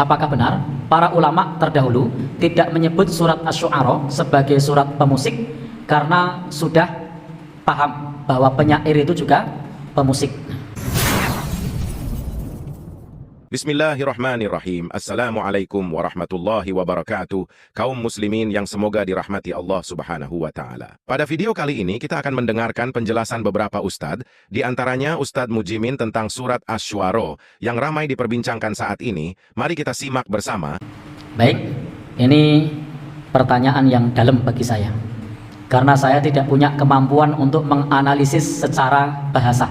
apakah benar para ulama terdahulu tidak menyebut surat Asy-Syu'ara sebagai surat pemusik karena sudah paham bahwa penyair itu juga pemusik? Bismillahirrahmanirrahim. Assalamualaikum warahmatullahi wabarakatuh. Kaum muslimin yang semoga dirahmati Allah subhanahu wa ta'ala. Pada video kali ini kita akan mendengarkan penjelasan beberapa ustadz, di antaranya Ustadz Mujimin tentang surat Asy-Syu'ara yang ramai diperbincangkan saat ini. Mari kita simak bersama. Baik, ini pertanyaan yang dalam bagi saya, karena saya tidak punya kemampuan untuk menganalisis secara bahasa.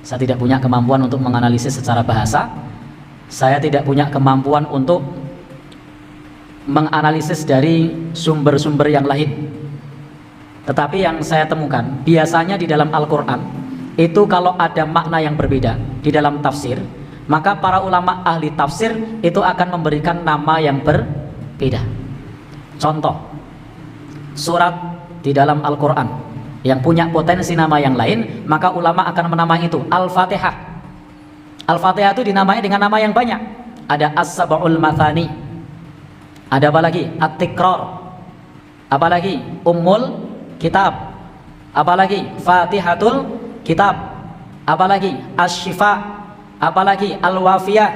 Saya tidak punya kemampuan untuk menganalisis secara bahasa. Saya tidak punya kemampuan untuk menganalisis dari sumber-sumber yang lain. Tetapi yang saya temukan, biasanya di dalam Al-Quran itu kalau ada makna yang berbeda di dalam tafsir, maka para ulama ahli tafsir itu akan memberikan nama yang berbeda. Contoh, surat di dalam Al-Quran yang punya potensi nama yang lain, maka ulama akan menamai itu Al-Fatihah. Al-Fatihah itu dinamai dengan nama yang banyak. Ada As-Sab'ul Mathani, ada apa lagi? At-Tikrar, apa lagi? Ummul Kitab, apa lagi? Fatihatul Kitab, apa lagi? Asy-Syifa, apa lagi? Al-Wafiyah.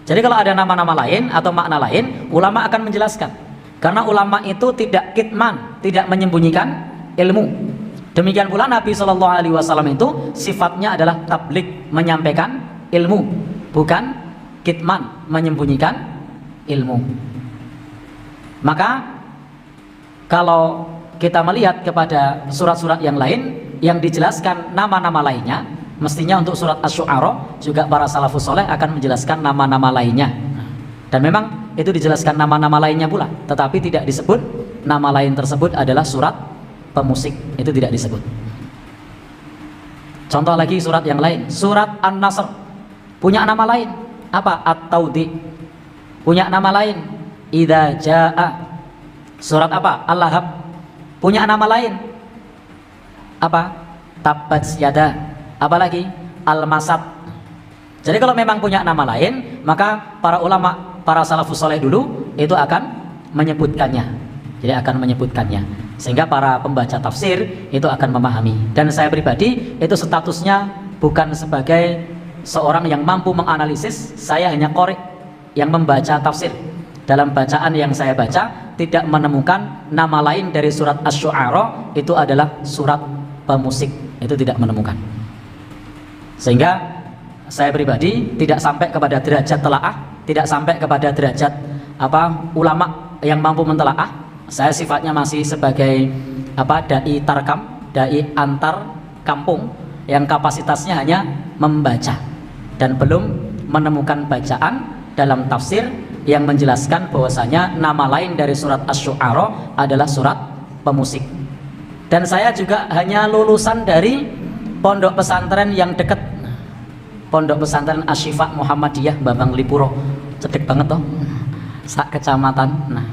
Jadi kalau ada nama-nama lain atau makna lain, ulama akan menjelaskan. Karena ulama itu tidak kitman, tidak menyembunyikan ilmu. Demikian pula Nabi SAW itu sifatnya adalah tabligh, menyampaikan ilmu, bukan kitman, menyembunyikan ilmu. Maka kalau kita melihat kepada surat-surat yang lain yang dijelaskan nama-nama lainnya, mestinya untuk surat Asy-Syu'ara juga para salafus soleh akan menjelaskan nama-nama lainnya. Dan memang itu dijelaskan nama-nama lainnya pula, tetapi tidak disebut nama lain tersebut adalah surat pemusik, itu tidak disebut. Contoh lagi surat yang lain, surat An-Nasr punya nama lain, apa? At-Taudi. Punya nama lain, Idza Jaa. Surat apa? Al-Lahab. Punya nama lain, apa? Tabbat Yada. Apa lagi? Al-Masad. Jadi kalau memang punya nama lain, maka para ulama, para salafus soleh dulu itu akan menyebutkannya. Jadi akan menyebutkannya, sehingga para pembaca tafsir itu akan memahami. Dan saya pribadi itu statusnya bukan sebagai seorang yang mampu menganalisis, saya hanya qori yang membaca tafsir. Dalam bacaan yang saya baca tidak menemukan nama lain dari surat Asy-Syu'ara itu adalah surat pemusik, itu tidak menemukan. Sehingga saya pribadi tidak sampai kepada derajat telaah, tidak sampai kepada derajat ulama yang mampu mentelaah. Saya sifatnya masih sebagai dai tarkam, dai antar kampung yang kapasitasnya hanya membaca dan belum menemukan bacaan dalam tafsir yang menjelaskan bahwasanya nama lain dari surat Asy-Syu'ara adalah surat pemusik. Dan saya juga hanya lulusan dari pondok pesantren yang dekat, pondok pesantren Asy-Syifa Muhammadiyah Bambang Lipuro, cedek banget toh, sak kecamatan. Nah,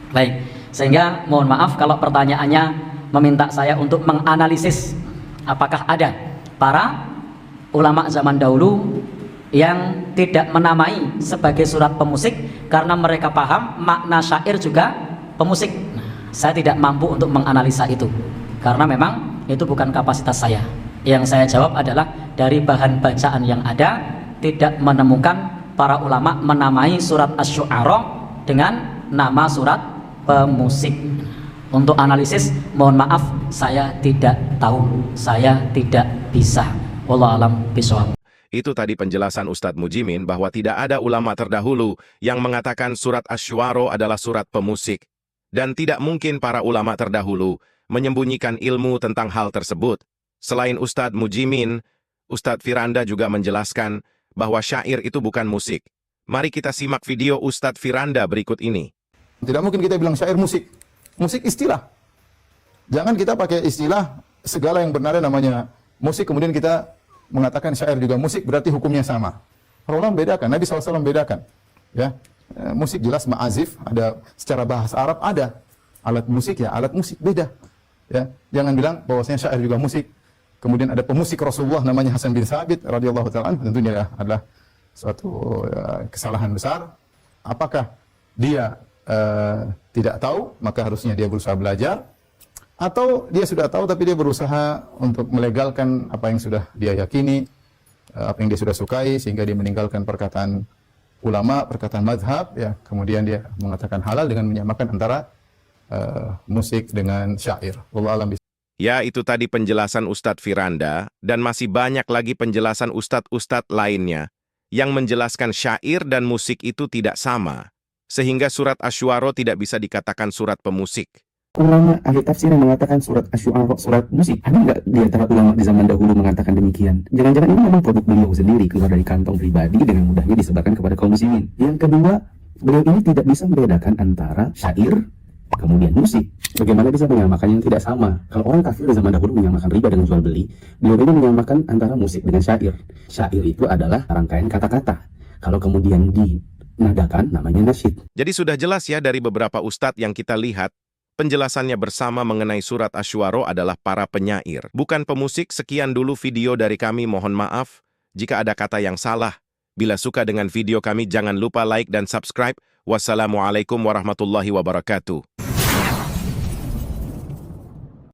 baik, sehingga mohon maaf kalau pertanyaannya meminta saya untuk menganalisis apakah ada para ulama zaman dahulu yang tidak menamai sebagai surat pemusik karena mereka paham makna syair juga pemusik. Saya tidak mampu untuk menganalisa itu karena memang itu bukan kapasitas saya. Yang saya jawab adalah dari bahan bacaan yang ada tidak menemukan para ulama menamai surat Asy-Syu'ara dengan nama surat pemusik. Untuk analisis, mohon maaf, saya tidak tahu, saya tidak bisa. Wallahu a'lam bishawab. Itu tadi penjelasan Ustadz Mujimin bahwa tidak ada ulama terdahulu yang mengatakan surat Asy-Syu'ara adalah surat pemusik. Dan tidak mungkin para ulama terdahulu menyembunyikan ilmu tentang hal tersebut. Selain Ustadz Mujimin, Ustadz Firanda juga menjelaskan bahwa syair itu bukan musik. Mari kita simak video Ustadz Firanda berikut ini. Tidak mungkin kita bilang syair musik. Musik istilah. Jangan kita pakai istilah segala yang bernada namanya musik, kemudian kita mengatakan syair juga musik, berarti hukumnya sama. Para ulama bedakan, Nabi SAW bedakan. Ya, musik jelas ma'azif, ada secara bahasa Arab ada. Alat musik ya, alat musik beda. Ya, jangan bilang bahwasanya syair juga musik. Kemudian ada pemusik Rasulullah namanya Hasan bin Thabit radhiyallahu taala anhu, tentunya adalah suatu kesalahan besar. Apakah dia tidak tahu, maka harusnya dia berusaha belajar, atau dia sudah tahu tapi dia berusaha untuk melegalkan apa yang sudah dia yakini, apa yang dia sudah sukai, sehingga dia meninggalkan perkataan ulama, perkataan madhab, ya, kemudian dia mengatakan halal dengan menyamakan antara musik dengan syair. Wallahu a'lam. Ya, itu tadi penjelasan Ustadz Firanda, dan masih banyak lagi penjelasan ustadz-ustadz lainnya yang menjelaskan syair dan musik itu tidak sama, sehingga surat Asy-Syu'ara tidak bisa dikatakan surat pemusik. Ulama ahli tafsir yang mengatakan surat Asy-Syu'ara surat musik. Ada nggak di antara ulama di zaman dahulu mengatakan demikian? Jangan-jangan ini memang produk beliau sendiri, keluar dari kantong pribadi dengan mudahnya disebarkan kepada kaum muslimin. Yang kedua, beliau ini tidak bisa membedakan antara syair kemudian musik. Bagaimana bisa menyamakan yang tidak sama? Kalau orang kafir di zaman dahulu menyamakan riba dengan jual beli, beliau ini menyamakan antara musik dengan syair. Syair itu adalah rangkaian kata-kata. Kalau kemudian dinadakan, namanya nasyid. Jadi sudah jelas ya dari beberapa ustadz yang kita lihat, penjelasannya bersama mengenai surat Asy-Syu'ara adalah para penyair, bukan pemusik. Sekian dulu video dari kami, mohon maaf jika ada kata yang salah. Bila suka dengan video kami, jangan lupa like dan subscribe. Wassalamualaikum warahmatullahi wabarakatuh.